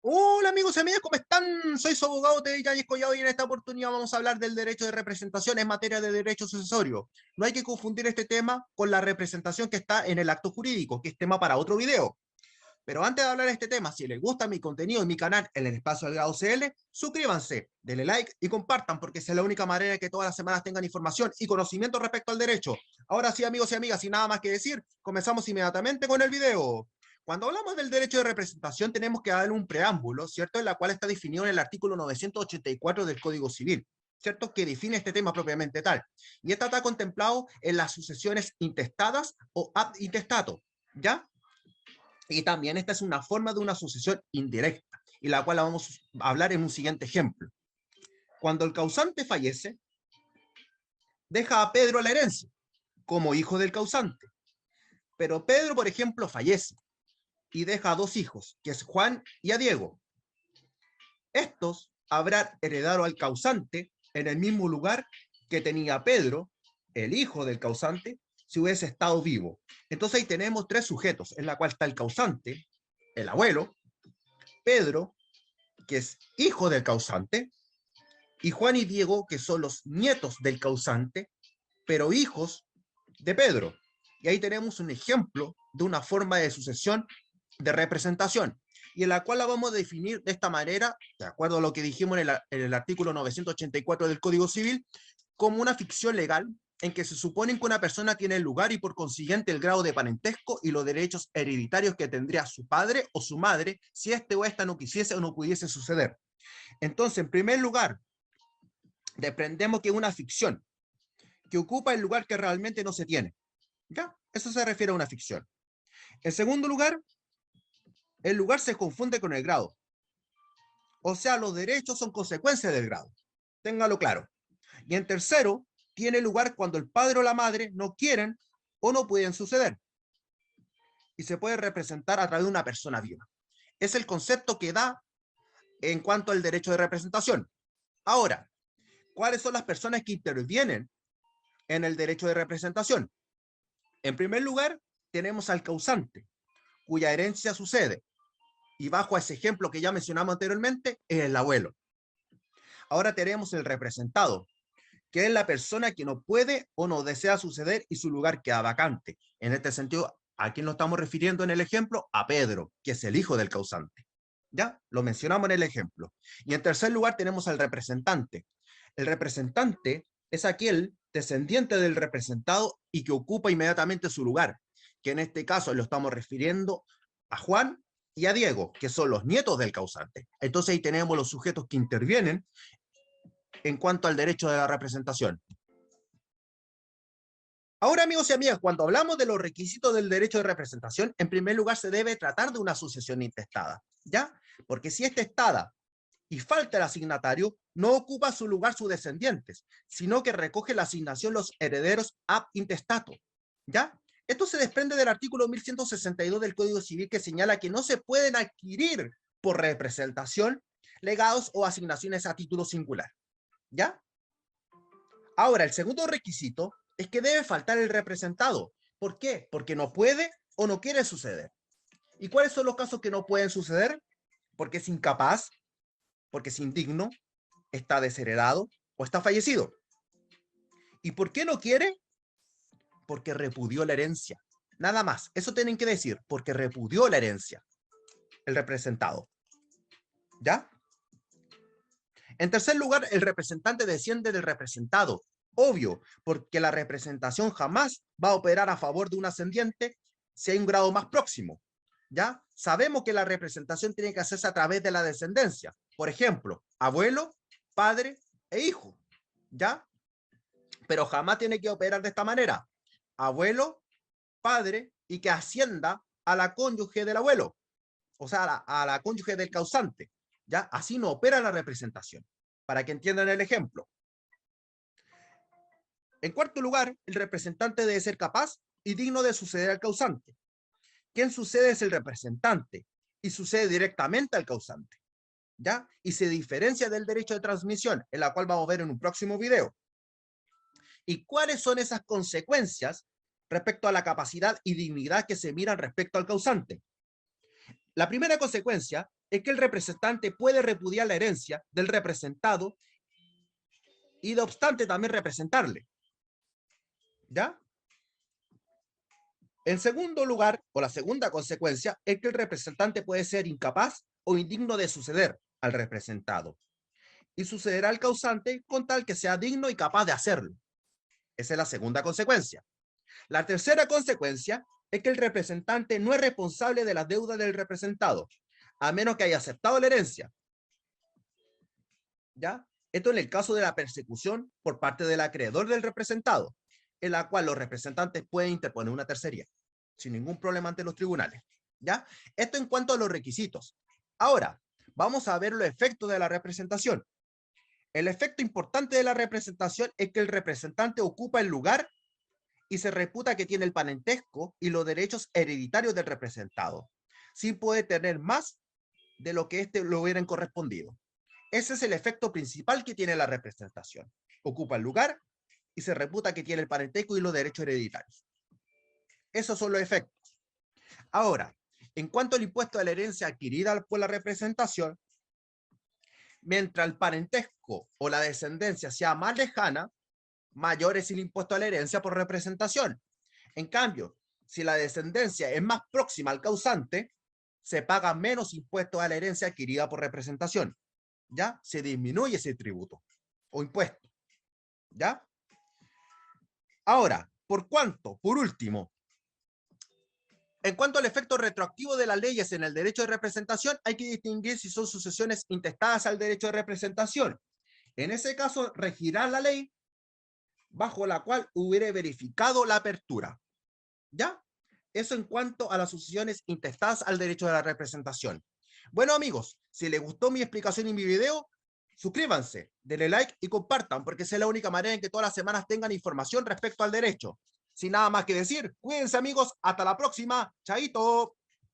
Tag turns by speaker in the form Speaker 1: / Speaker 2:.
Speaker 1: Hola amigos y amigas, ¿cómo están? Soy su abogado Teddy Yáñez Collado y en esta oportunidad vamos a hablar del derecho de representación en materia de derecho sucesorio. No hay que confundir este tema con la representación que está en el acto jurídico, que es tema para otro video. Pero antes de hablar de este tema, si les gusta mi contenido en mi canal en el espacio Delgado CL, suscríbanse, denle like y compartan porque esa es la única manera de que todas las semanas tengan información y conocimiento respecto al derecho. Ahora sí, amigos y amigas, sin nada más que decir, comenzamos inmediatamente con el video. Cuando hablamos del derecho de representación tenemos que darle un preámbulo, ¿cierto? En la cual está definido en el artículo 984 del Código Civil, ¿cierto? Que define este tema propiamente tal. Y esta está contemplado en las sucesiones intestadas o ad intestato, ¿ya? Y también esta es una forma de una sucesión indirecta, y la cual vamos a hablar en un siguiente ejemplo. Cuando el causante fallece, deja a Pedro la herencia, como hijo del causante. Pero Pedro, por ejemplo, fallece y deja a dos hijos, que es Juan y a Diego. Estos habrán heredado al causante en el mismo lugar que tenía Pedro, el hijo del causante, si hubiese estado vivo. Entonces ahí tenemos tres sujetos, en la cual está el causante, el abuelo, Pedro, que es hijo del causante, y Juan y Diego, que son los nietos del causante, pero hijos de Pedro. Y ahí tenemos un ejemplo de una forma de sucesión de representación, y en la cual la vamos a definir de esta manera, de acuerdo a lo que dijimos en el artículo 984 del Código Civil, como una ficción legal en que se supone que una persona tiene el lugar y por consiguiente el grado de parentesco y los derechos hereditarios que tendría su padre o su madre si este o esta no quisiese o no pudiese suceder. Entonces, en primer lugar, desprendemos que es una ficción que ocupa el lugar que realmente no se tiene. ¿Ya? Eso se refiere a una ficción. En segundo lugar, el lugar se confunde con el grado. O sea, los derechos son consecuencia del grado. Téngalo claro. Y en tercero, tiene lugar cuando el padre o la madre no quieren o no pueden suceder. Y se puede representar a través de una persona viva. Es el concepto que da en cuanto al derecho de representación. Ahora, ¿cuáles son las personas que intervienen en el derecho de representación? En primer lugar, tenemos al causante, cuya herencia sucede. Y bajo ese ejemplo que ya mencionamos anteriormente, es el abuelo. Ahora tenemos el representado, que es la persona que no puede o no desea suceder y su lugar queda vacante. En este sentido, ¿a quién nos estamos refiriendo en el ejemplo? A Pedro, que es el hijo del causante. ¿Ya? Lo mencionamos en el ejemplo. Y en tercer lugar tenemos al representante. El representante es aquel descendiente del representado y que ocupa inmediatamente su lugar, que en este caso lo estamos refiriendo a Juan y a Diego, que son los nietos del causante. Entonces ahí tenemos los sujetos que intervienen en cuanto al derecho de la representación. Ahora, amigos y amigas, cuando hablamos de los requisitos del derecho de representación, en primer lugar se debe tratar de una sucesión intestada, ¿ya? Porque si es testada y falta el asignatario, no ocupa su lugar sus descendientes, sino que recoge la asignación los herederos ab intestato, ¿ya? Esto se desprende del artículo 1162 del Código Civil que señala que no se pueden adquirir por representación legados o asignaciones a título singular, ¿ya? Ahora, el segundo requisito es que debe faltar el representado. ¿Por qué? Porque no puede o no quiere suceder. ¿Y cuáles son los casos que no pueden suceder? Porque es incapaz, porque es indigno, está desheredado o está fallecido. ¿Y por qué no quiere? Porque repudió la herencia. Nada más. Eso tienen que decir, porque repudió la herencia, el representado. ¿Ya? En tercer lugar, el representante desciende del representado. Obvio, porque la representación jamás va a operar a favor de un ascendiente si hay un grado más próximo. ¿Ya? Sabemos que la representación tiene que hacerse a través de la descendencia. Por ejemplo, abuelo, padre e hijo. ¿Ya? Pero jamás tiene que operar de esta manera. Abuelo, padre y que ascienda a la cónyuge del abuelo. O sea, a la cónyuge del causante. ¿Ya? Así no opera la representación. Para que entiendan el ejemplo. En cuarto lugar, el representante debe ser capaz y digno de suceder al causante. Quien sucede es el representante y sucede directamente al causante, ¿ya? Y se diferencia del derecho de transmisión, en la cual vamos a ver en un próximo video. ¿Y cuáles son esas consecuencias respecto a la capacidad y dignidad que se miran respecto al causante? La primera consecuencia es que el representante puede repudiar la herencia del representado y no obstante también representarle. ¿Ya? En segundo lugar, o la segunda consecuencia, es que el representante puede ser incapaz o indigno de suceder al representado. Y sucederá al causante con tal que sea digno y capaz de hacerlo. Esa es la segunda consecuencia. La tercera consecuencia es que el representante no es responsable de las deudas del representado, a menos que haya aceptado la herencia. ¿Ya? Esto en el caso de la persecución por parte del acreedor del representado, en la cual los representantes pueden interponer una tercería, sin ningún problema ante los tribunales. ¿Ya? Esto en cuanto a los requisitos. Ahora, vamos a ver los efectos de la representación. El efecto importante de la representación es que el representante ocupa el lugar y se reputa que tiene el parentesco y los derechos hereditarios del representado, sin poder tener más de lo que éste le hubieran correspondido. Ese es el efecto principal que tiene la representación. Ocupa el lugar y se reputa que tiene el parentesco y los derechos hereditarios. Esos son los efectos. Ahora, en cuanto al impuesto de la herencia adquirida por la representación, mientras el parentesco o la descendencia sea más lejana, mayor es el impuesto a la herencia por representación. En cambio, si la descendencia es más próxima al causante, se paga menos impuestos a la herencia adquirida por representación. ¿Ya? Se disminuye ese tributo o impuesto. ¿Ya? Ahora, ¿por cuánto? Por último, en cuanto al efecto retroactivo de las leyes en el derecho de representación, hay que distinguir si son sucesiones intestadas al derecho de representación. En ese caso, regirá la ley bajo la cual hubiere verificado la apertura. ¿Ya? Eso en cuanto a las sucesiones intestadas al derecho de la representación. Bueno, amigos, si les gustó mi explicación y mi video, suscríbanse, denle like y compartan, porque esa es la única manera en que todas las semanas tengan información respecto al derecho. Sin nada más que decir, cuídense, amigos, hasta la próxima, chaito.